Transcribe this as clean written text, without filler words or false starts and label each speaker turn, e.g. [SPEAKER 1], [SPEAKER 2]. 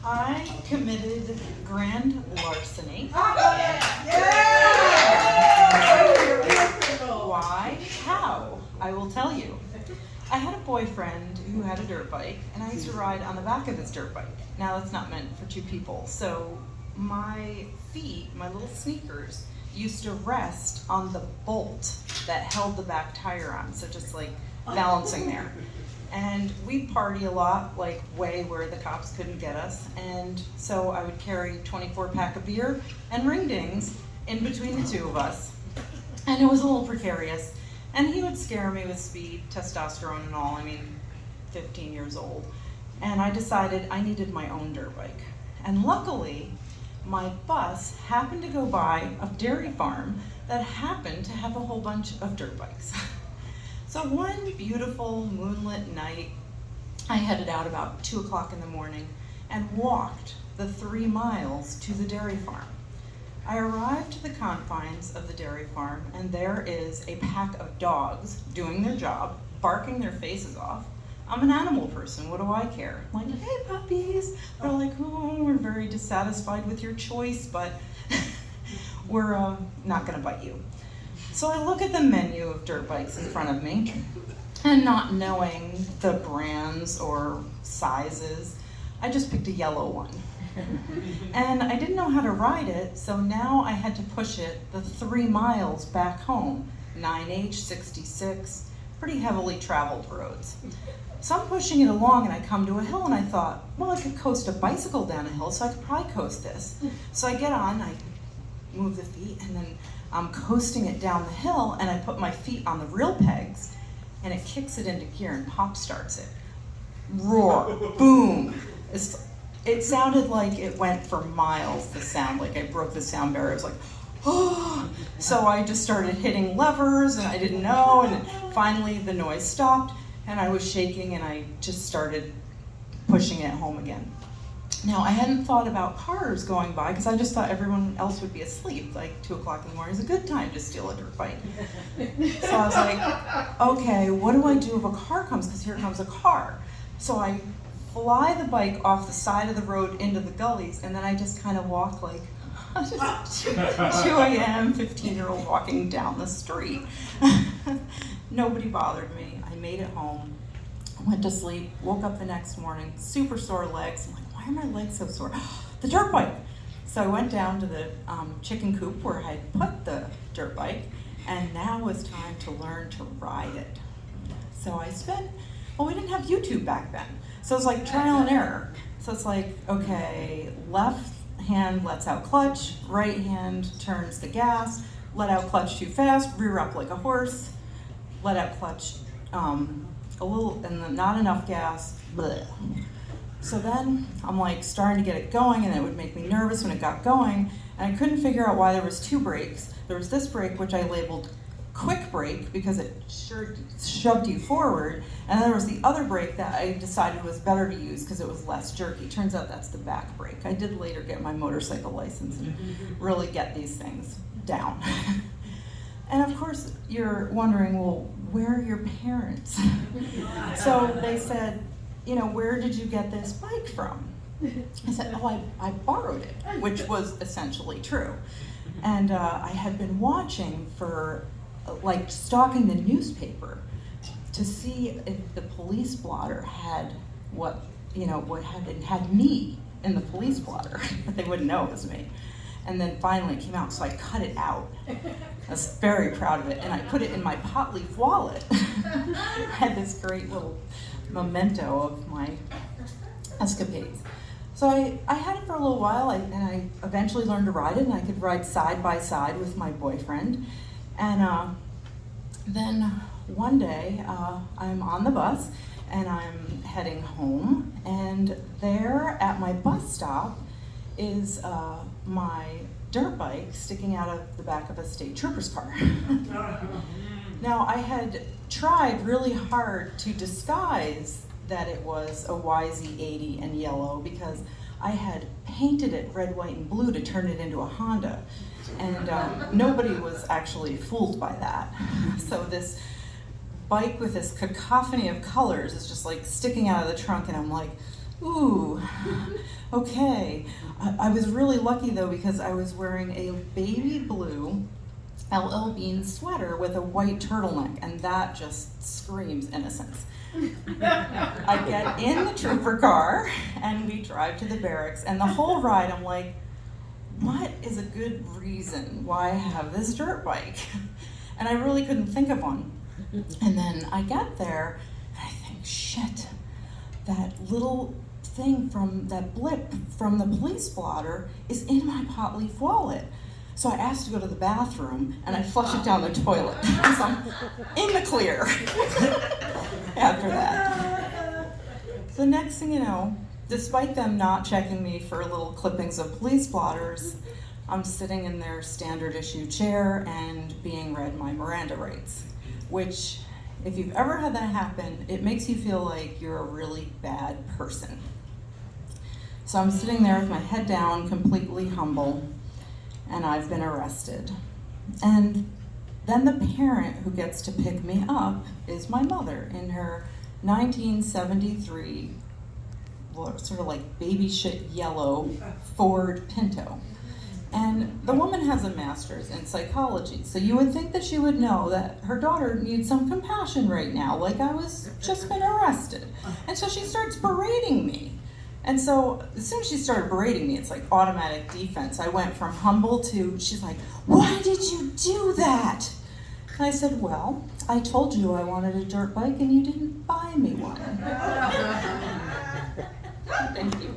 [SPEAKER 1] I committed grand larceny. Why? How? I will tell you. I had a boyfriend who had a dirt bike, and I used to ride on the back of his dirt bike. Now that's not meant for two people, so my feet, my little sneakers, used to rest on the bolt that held the back tire on, so just like balancing there. And we'd party a lot, like way where the cops couldn't get us, and so I would carry 24-pack of beer and ring dings in between the two of us, and it was a little precarious. And he would scare me with speed, testosterone and all, 15 years old. And I decided I needed my own dirt bike. And luckily, my bus happened to go by a dairy farm that happened to have a whole bunch of dirt bikes. So one beautiful moonlit night, I headed out about 2 o'clock in the morning and walked the 3 miles to the dairy farm. I arrived to the confines of the dairy farm, and there is a pack of dogs doing their job, barking their faces off. I'm an animal person, what do I care? I'm like, hey puppies. They're like, oh, we're very dissatisfied with your choice, but we're not gonna bite you. So I look at the menu of dirt bikes in front of me, and not knowing the brands or sizes, I just picked a yellow one. And I didn't know how to ride it, so now I had to push it the 3 miles back home, 9H, 66, pretty heavily traveled roads. So I'm pushing it along, and I come to a hill, and I thought, well, I could coast a bicycle down a hill, so I could probably coast this. So I get on, I move the feet, and then I'm coasting it down the hill, and I put my feet on the real pegs, and it kicks it into gear and pop starts it. Roar, boom. It sounded like it went for miles, the sound, like I broke the sound barrier. It was like, oh. So I just started hitting levers, and I didn't know, and finally the noise stopped, and I was shaking, and I just started pushing it home again. Now, I hadn't thought about cars going by, because I just thought everyone else would be asleep, like 2 o'clock in the morning is a good time to steal a dirt bike. So I was like, okay, what do I do if a car comes, because here comes a car. So I fly the bike off the side of the road into the gullies, and then I just kind of walk like 2 a.m., 15-year-old walking down the street. Nobody bothered me. I made it home, went to sleep, woke up the next morning, super sore legs. I'm like, why are my legs so sore? The dirt bike. So I went down to the chicken coop where I had put the dirt bike, and now was time to learn to ride it. So I spent, well, we didn't have YouTube back then. So it's like trial and error. So it's like, okay, left hand lets out clutch, right hand turns the gas, let out clutch too fast, rear up like a horse, let out clutch a little, and then not enough gas, bleh. So then I'm like starting to get it going, and it would make me nervous when it got going, and I couldn't figure out why there was 2 brakes. There was this brake, which I labeled quick brake because it sure shoved you forward, and then there was the other brake that I decided was better to use because it was less jerky. Turns out that's the back brake. I did later get my motorcycle license and really get these things down. And of course you're wondering, well, where are your parents? So they said, where did you get this bike from? I said, oh, I borrowed it, which was essentially true. And I had been watching for like stalking the newspaper to see if the police blotter had had me in the police blotter, but they wouldn't know it was me. And then finally it came out, so I cut it out. I was very proud of it, and I put it in my pot leaf wallet. I had this great little memento of my escapades. So I had it for a little while, and I eventually learned to ride it, and I could ride side by side with my boyfriend. And then one day, I'm on the bus, and I'm heading home, and there at my bus stop is my dirt bike sticking out of the back of a state trooper's car. Now, I had tried really hard to disguise that it was a YZ80 and yellow because I had painted it red, white, and blue to turn it into a Honda. And nobody was actually fooled by that. So this bike with this cacophony of colors is just like sticking out of the trunk, and I'm like, Ooh, okay. I was really lucky though because I was wearing a baby blue LL Bean sweater with a white turtleneck, and that just screams innocence. I get in the trooper car and we drive to the barracks, and the whole ride I'm like, what is a good reason why I have this dirt bike? And I really couldn't think of one. And then I get there and I think, shit, that little thing from that blip from the police blotter is in my pot leaf wallet. So I asked to go to the bathroom and I flush it down the toilet. So I'm in the clear after that. The next thing you know, despite them not checking me for little clippings of police blotters, I'm sitting in their standard issue chair and being read my Miranda rights, which, if you've ever had that happen, it makes you feel like you're a really bad person. So I'm sitting there with my head down, completely humble, and I've been arrested. And then the parent who gets to pick me up is my mother in her 1973, sort of like baby shit yellow Ford Pinto. And the woman has a master's in psychology, so you would think that she would know that her daughter needs some compassion right now, like I was just been arrested. And so she starts berating me. And so as soon as she started berating me, it's like automatic defense. I went from humble to, she's like, why did you do that? And I said, well, I told you I wanted a dirt bike and you didn't buy me one. Thank you.